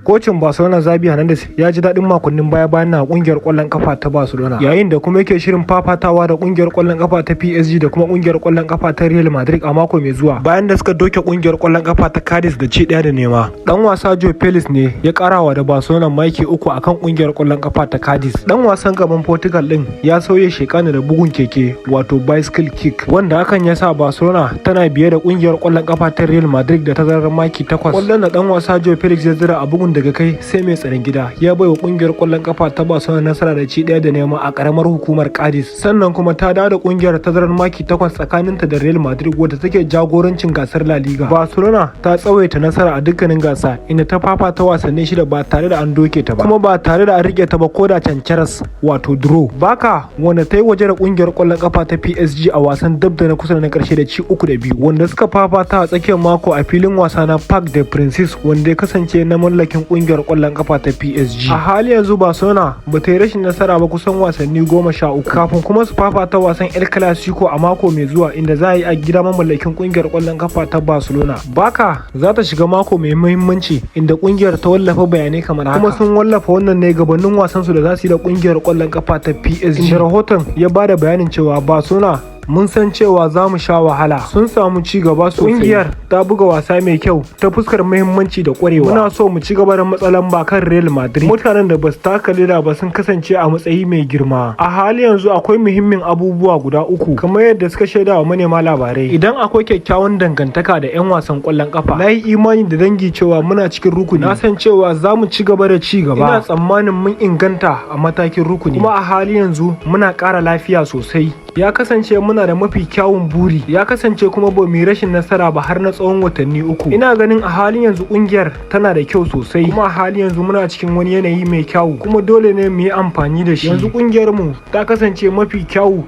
Kocin Barcelona Xavi Hernandez ya ji daɗin makonnin baya-bayan na kungiyar ƙwallon kafa ta Barcelona, yayin da kuma yake shirin fafatawa da kungiyar ƙwallon kafa ta PSG da kuma kungiyar ƙwallon kafa ta Real Madrid a mako mai zuwa, bayan da suka doke kungiyar ƙwallon kafa ta Cadiz da ci 1 da nema. Dan wasa Joe Felix ne ya karawa da Barcelona maki 3 akan kungiyar ƙwallon kafa ta Cadiz. Dan wasan gaban Portugal din ya sauye shekani da bugun keke wato bicycle kick, wanda hakan ya sa Barcelona tana biye da kungiyar ƙwallon kafa ta Real Madrid da tazarar maki 8. Ƙwallon da dan wasa Joe Felix ya zira a bugun daga kai sai mai tsaron gida ya bai wa kungiyar ƙwallon kafa ta Barcelona nasara da ci 1 da nema a karamar hukumar Cadiz. Sannan kuma ta dawo da kungiyar tazarar maki 8 tsakaninta da Real Madrid wadda take jagorancin gasar La Liga. Barcelona ta tsawaita nasara a dukkanin gasa inda ta fafata wasanni 6 ba tare da an doke ta ba, kuma ba tare da an rike ta ba ko da cancaras wato draw. Baka wanda ta yi waje da kungiyar ƙwallon kafa ta PSG a wasan dab da na kusa da na karshe da ci 3 da 2 wanda suka fafata a tsakiyar mako a filin wasa na Parc des Princes wanda ya kasance na mallakin kungiyar ƙwallon kafa ta PSG. A hali yanzu Barcelona ba ta yi rashin nasara ba kusan wasanni 13 kafin kuma su fafata wasan El Clasico a mako mai zuwa inda za a yi a gida mamallakin kungiyar ƙwallon kafa ta Barcelona. Baka za ta shiga mako mai muhimmanci inda kungiyar ta wallafa bayanai kamar haka, kuma sun wallafa wannan ne gabanin wasan su da za su yi da kungiyar ƙwallon kafa ta PSG. Rahoton ya bada bayanin cewa Barcelona mun san cewa za mu sha wahala, sun samu ci gaba sosai. Kungiyar ta buga wasa mai kyau ta fuskar muhimmanci da kwarewa. Muna so mu ci gaba da matsalan ba kan Real Madrid. Mutanen da ba su taka leda ba sun kasance a matsayi mai girma. A hali yanzu akwai muhimmin abubuwa guda 3 kamar yadda suka shaida wa manema labarai. Idan akwai kyakkyawan dangantaka da 'yan wasan kwallon kafa, na yi imani da dangi cewa muna cikin rukuni. Na san cewa za mu ci gaba da ci gaba. Ina tsammanin mun inganta a matakin rukuni, kuma a hali yanzu muna ƙara lafiya sosai. Ya kasance muna da mafi kyawun buri, ya kasance kuma ba mu yi rashin nasara ba har na tsawon watanni 3. Ina ganin a halin yanzu kungiyar tana da kyau sosai, kuma a halin yanzu muna cikin wani yanayi mai kyau, kuma dole ne mu yi amfani da shi. Yanzu kungiyar mu ta kasance mafi kyau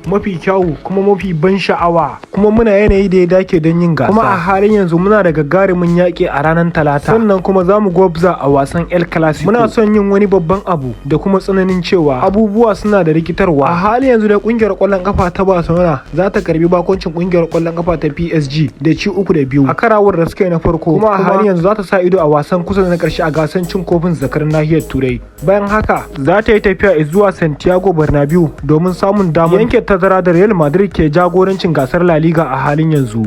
kuma mafi ban sha'awa, kuma muna yanayi da ya dace don yin gasa. Kuma a halin yanzu muna da gagarumin yaƙi a ranar Talata, sannan kuma za mu gwabza a wasan El Clasico. Muna son yin wani babban abu da kuma tsananin cewa abubuwa suna da rikitarwa. A halin yanzu da kungiyar ƙwallon kafa ta Barcelona za ta karbi bakoncin kungiyar ƙwallon kafa ta PSG da ci 3 da 2 a karawar da suka yi na farko, kuma a halin yanzu za ta sa ido a wasan kusa da na karshe a gasar cin kofin zakar nahiyar Turai. Bayan haka za ta yi tafiya zuwa Santiago Bernabeu domin samun damar yanke tazara da Real Madrid ke jagorancin gasar La Liga a halin yanzu.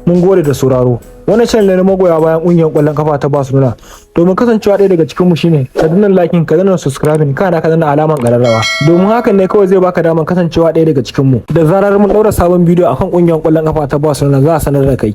Mun gode da sauraro. Wannan channel ne na magoya bayan kungiyar ƙwallon kafa ta Barcelona. Domin kasancewa ɗaya daga cikin mu shine ka danna liking, ka danna subscribing, kana ka danna alamar ƙararrawa. Domin hakan ne kawai zai baka damar kasancewa ɗaya daga cikin mu. Da zarar mun daura sabon bidiyo akan kungiyar ƙwallon kafa ta Barcelona za a sanar da kai.